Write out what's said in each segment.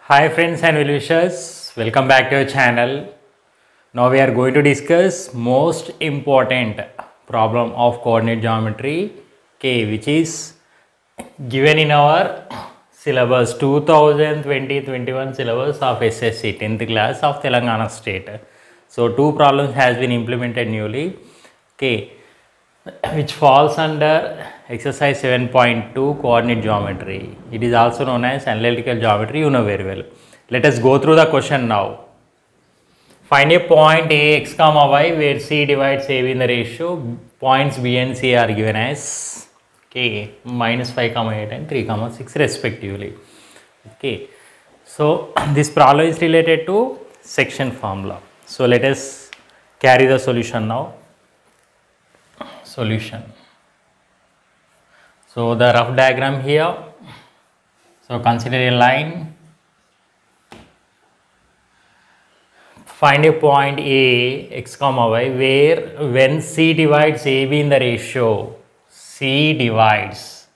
Hi friends and well-wishers, welcome back to our channel. Now we are going to discuss most important problem of coordinate geometry, which is given in our syllabus 2020-21 syllabus of SSC 10th class of Telangana state. So two problems has been implemented newly, which falls under exercise 7.2 coordinate geometry. It is also known as analytical geometry, you know very well. Let us go through the question now. Find a point A x comma y where C divides AB in the ratio. Points B and C are given as minus 5 comma 8 and 3 comma 6 respectively. So this problem is related to section formula. So let us carry the solution now. Solution. So the rough diagram here. So consider a line. Find a point A x comma y where when C divides AB in the ratio, C divides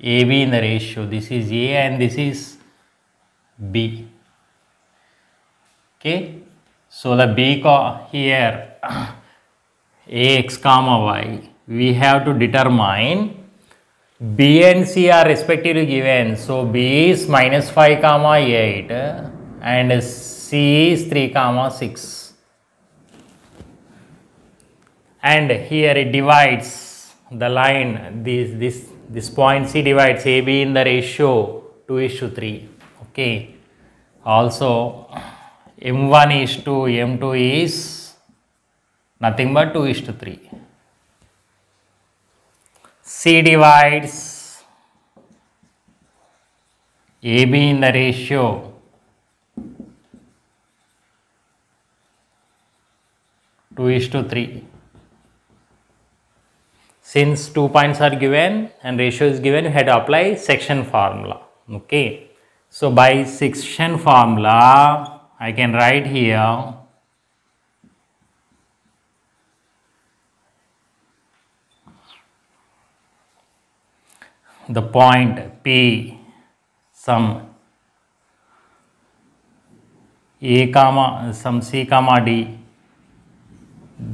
AB in the ratio, this is A and this is B. So the B here Ax comma y, we have to determine B and C are respectively given. So B is minus 5 comma 8 and C is 3 comma 6. And here it divides the line, this point C divides AB in the ratio 2:3. Also M1 is to M2 is nothing but 2:3. C divides AB in the ratio 2:3. Since 2 points are given and ratio is given, you had to apply section formula. So by section formula, I can write here the point P, some A comma, some C comma D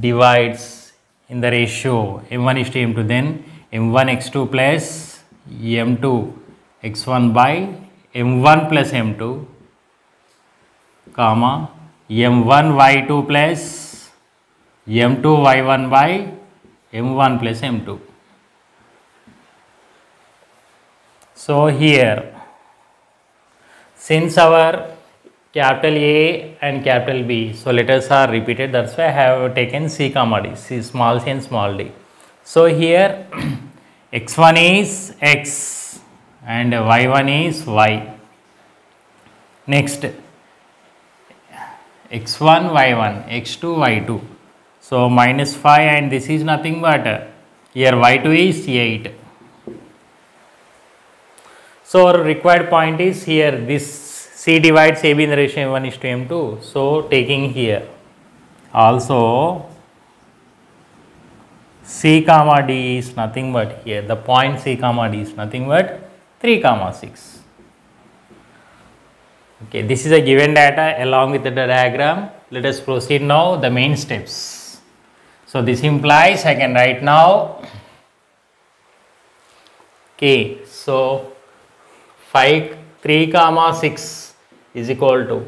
divides in the ratio M1 is to M2, then M1 x2 plus M2 x1 by M1 plus M2, comma M1 y2 plus M2 y1 by M1 plus M2. So here, since our capital A and capital B, so letters are repeated, that's why I have taken C comma D, C small c and small d. So here x1 is x and y1 is y. Next x1 y1, x2 y2. So minus 5 and this is nothing but here y2 is 8. So our required point is here, this C divides AB in the ratio M1 is to M2. So taking here also C comma D is nothing but here, the point C comma D is nothing but 3 comma 6. This is a given data along with the diagram. Let us proceed now the main steps. So this implies I can write now so 3 comma 6 is equal to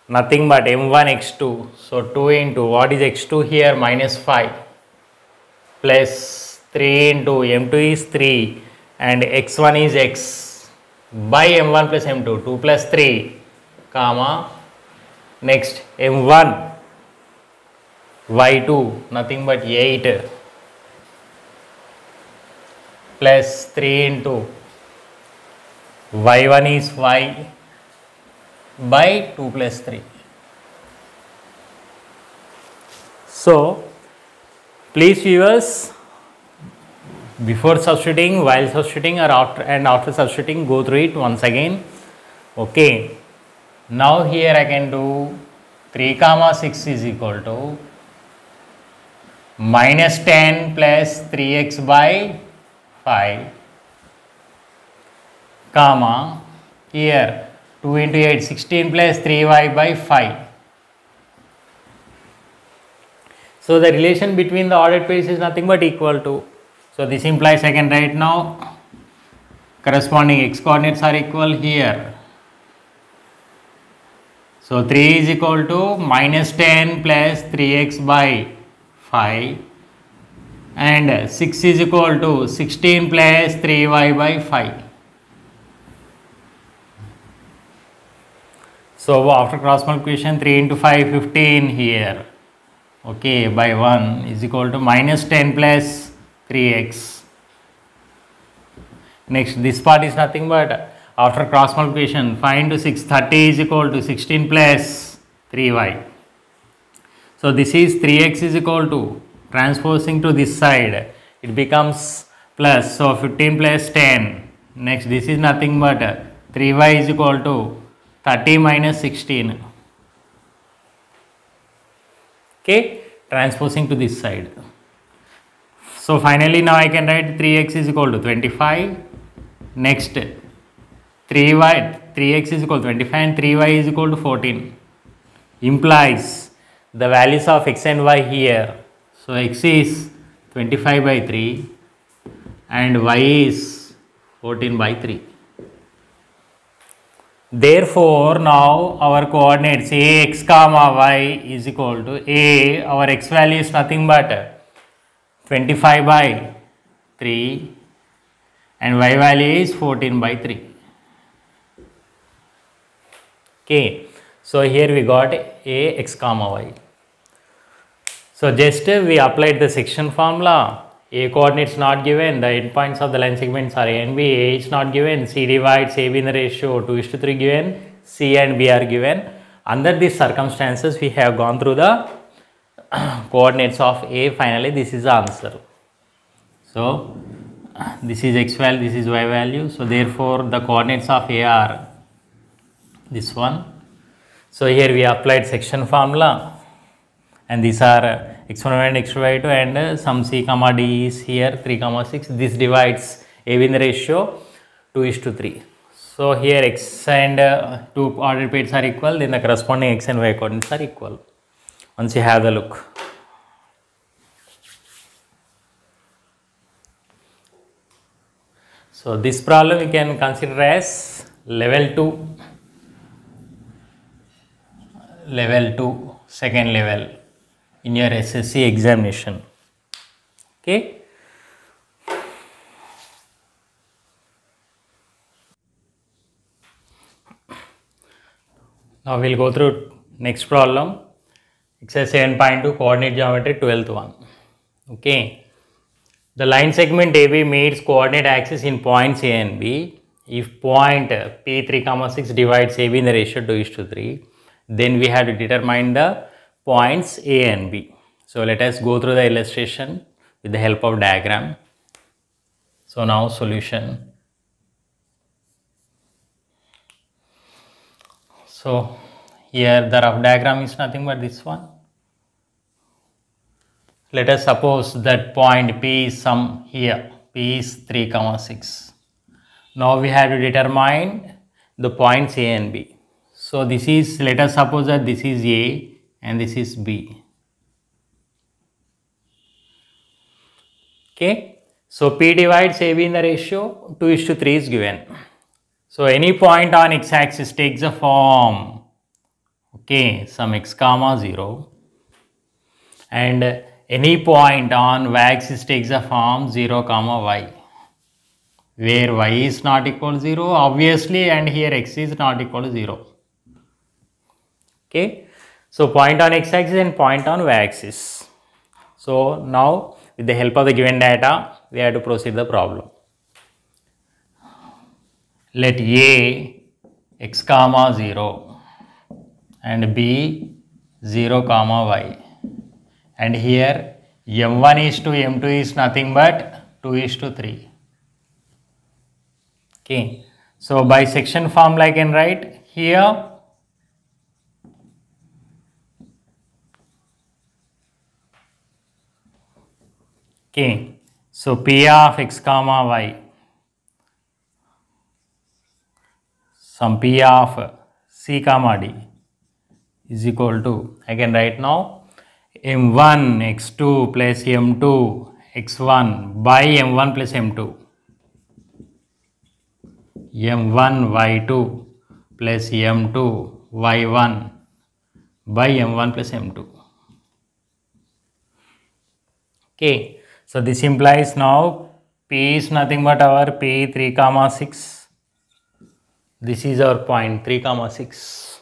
nothing but M1 x2. So 2 into what is x2 here, minus 5 plus 3 into M2 is 3 and x1 is x by M1 plus M2, 2 plus 3 comma next M1 y2 nothing but 8 plus 3 into y1 is y by 2 plus 3. So please viewers, before substituting, while substituting or after substituting, go through it once again. Now here I can do 3 comma 6 is equal to minus 10 plus 3x by 5 comma here 2 into 8, 16 plus 3y by 5. So the relation between the ordered pairs is nothing but equal to. So this implies I can write now corresponding x coordinates are equal here. So 3 is equal to minus 10 plus 3x by 5 and 6 is equal to 16 plus 3y by 5. So after cross multiplication 3 into 5 15 here, okay, by 1 is equal to minus 10 plus 3x. Next this part is nothing but after cross multiplication 5 into 6 30 is equal to 16 plus 3y. So this is 3x is equal to transposing to this side it becomes plus, so 15 plus 10. Next this is nothing but 3y is equal to 30 minus 16. Okay, transposing to this side. So finally now I can write 3x is equal to 25. Next 3x is equal to 25 and 3y is equal to 14. Implies the values of x and y here. So x is 25 by 3 and y is 14 by 3. Therefore, now our coordinates ax comma y is equal to a, our x value is nothing but 25 by 3 and y value is 14 by 3. Okay, so here we got a x comma y. So just we applied the section formula. A coordinates not given, the endpoints of the line segments are A and B. A is not given, C divides AB in the ratio 2:3 given, C and B are given. Under these circumstances, we have gone through the coordinates of A. Finally, this is the answer. So, this is x value, this is y value. So, therefore, the coordinates of A are this one. So, here we applied section formula and these are x1 and x2 and some c comma d is here 3 comma 6. This divides AB in the ratio 2:3. So here x and 2 ordered pairs are equal, then the corresponding x and y coordinates are equal. Once you have the look. So this problem we can consider as level 2, second level in your SSC examination. Okay. Now we will go through next problem. Exercise 7.2 coordinate geometry 12th one. Okay. The line segment AB meets coordinate axis in points A and B. If point P3, 6 divides AB in the ratio 2:3, then we have to determine the points A and B. So let us go through the illustration with the help of diagram. So now solution. So here the rough diagram is nothing but this one. Let us suppose that point P is some here, P is 3, 6. Now we have to determine the points A and B. So this is, let us suppose that this is A and this is B. Okay. So P divides AB in the ratio 2:3 is given. So any point on x-axis takes the form, okay, some x comma 0, and any point on y-axis takes the form 0 comma y, where y is not equal to 0 obviously and here x is not equal to 0. Okay. So point on x-axis and point on y-axis. So now with the help of the given data, we have to proceed the problem. Let A x comma 0 and B 0 comma y, and here m1 is to m2 is nothing but 2:3. Okay. So by section formula I can write here okay. So P of x comma y. some p of c comma d is equal to, I can write now, m1 x2 plus m2 x1 by m1 plus m2, m1 y2 plus m2 y1 by m1 plus m2. Okay, so this implies now p is nothing but our p 3 comma 6. This is our point 3 comma 6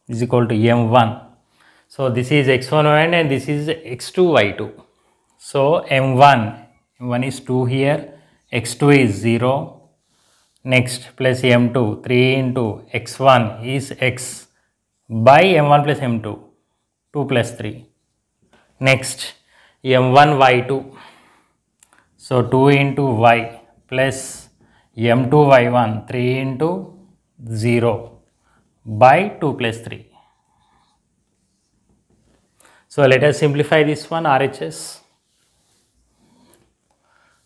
is equal to m1. So this is x1 y1 and this is x2 y2. So m1 is 2 here, x2 is 0. Next plus m2, 3 into x1 is x by m1 plus m2, 2 plus 3. Next m1 y2, so 2 into y plus m2 y1, 3 into 0 by 2 plus 3. So let us simplify this one, RHS.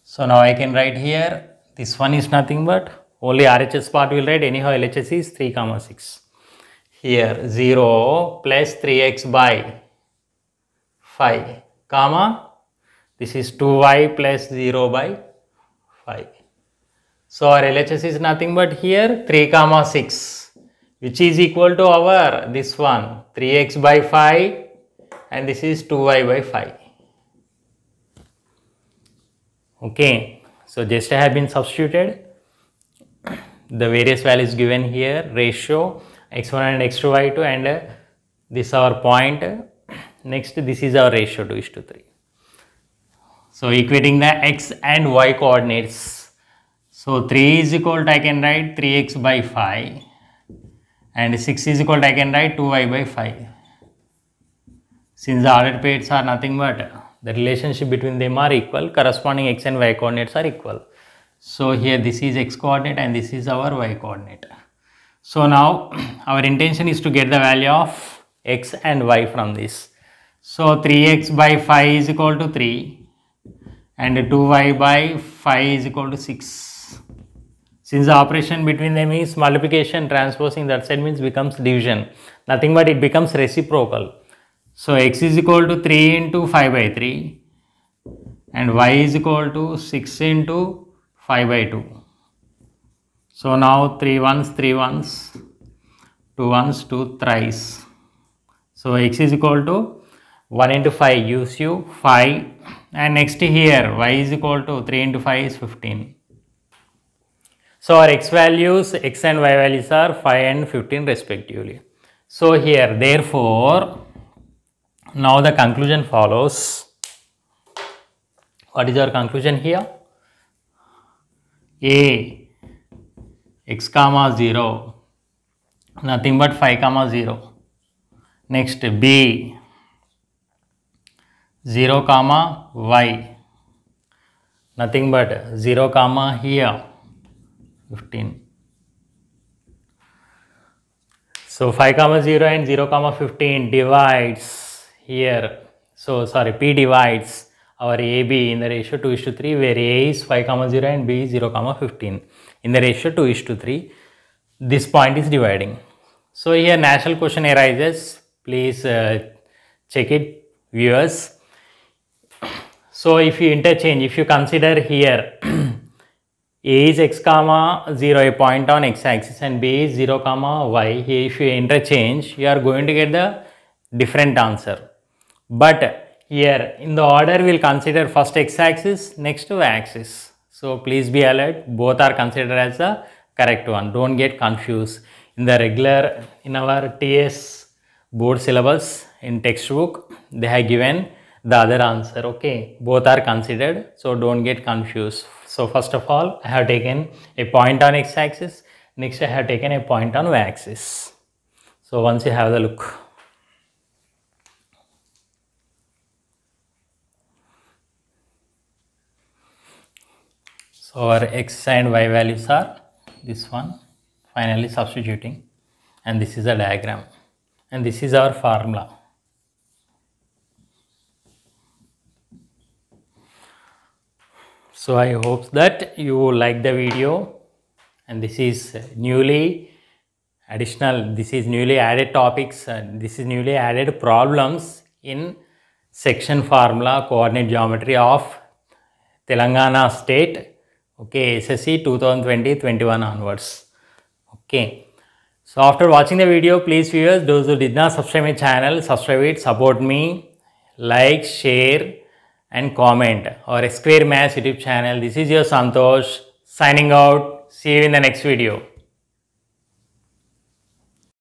So now I can write here, this one is nothing but, only RHS part will write, anyhow LHS is 3 comma 6. Here 0 plus 3x by 5 comma, this is 2y plus 0 by 5. So our LHS is nothing but here 3 comma 6, which is equal to our this one 3x by 5 and this is 2y by 5. Okay, so just I have been substituted the various values given here, ratio x1 and x2 y2, and this our point. Next this is our ratio 2:3. So equating the x and y coordinates. So 3 is equal to, I can write 3x by 5 and 6 is equal to, I can write 2y by 5. Since the ordered pairs are nothing but the relationship between them are equal, corresponding x and y coordinates are equal. So here this is x coordinate and this is our y coordinate. So now our intention is to get the value of x and y from this. So 3x by 5 is equal to 3 and 2y by 5 is equal to 6. Since the operation between them is multiplication, transposing, that side means becomes division. Nothing but it becomes reciprocal. So x is equal to 3 into 5 by 3 and y is equal to 6 into 5 by 2. So now 3 ones, 3 ones, 2 ones, 2 thrice. So x is equal to 1 into 5 gives you 5, and next here y is equal to 3 into 5 is 15. So our x values, x and y values are 5 and 15 respectively. So here therefore now the conclusion follows. What is our conclusion here? A, x comma 0, nothing but 5 comma 0. Next B, 0 comma y, nothing but 0 comma here 15. So 5 comma 0 and 0 comma 15 divides here. So sorry, P divides our AB in the ratio 2:3, where A is 5 comma 0 and B is 0 comma 15 in the ratio 2:3. This point is dividing. So here natural question arises. Please check it, viewers. So if you interchange, if you consider here A is x comma 0, a point on x axis, and B is 0 comma y, here if you interchange, you are going to get the different answer. But here in the order we will consider first x axis, next y axis. So please be alert, both are considered as the correct one. Don't get confused. In the regular, in our TS board syllabus in textbook, they have given the other answer. Okay, both are considered, so don't get confused. So first of all, I have taken a point on x axis, next I have taken a point on y axis. So once you have the look. So our x and y values are this one, finally substituting, and this is a diagram, and this is our formula. So I hope that you like the video, and this is newly additional, this is newly added topics, this is newly added problems in section formula coordinate geometry of Telangana state, okay, SSC 2020-21 onwards. Okay, so after watching the video, please viewers, those who did not subscribe my channel, subscribe it, support me, like, share and comment our X Square Maths YouTube channel. This is your Santosh signing out. See you in the next video.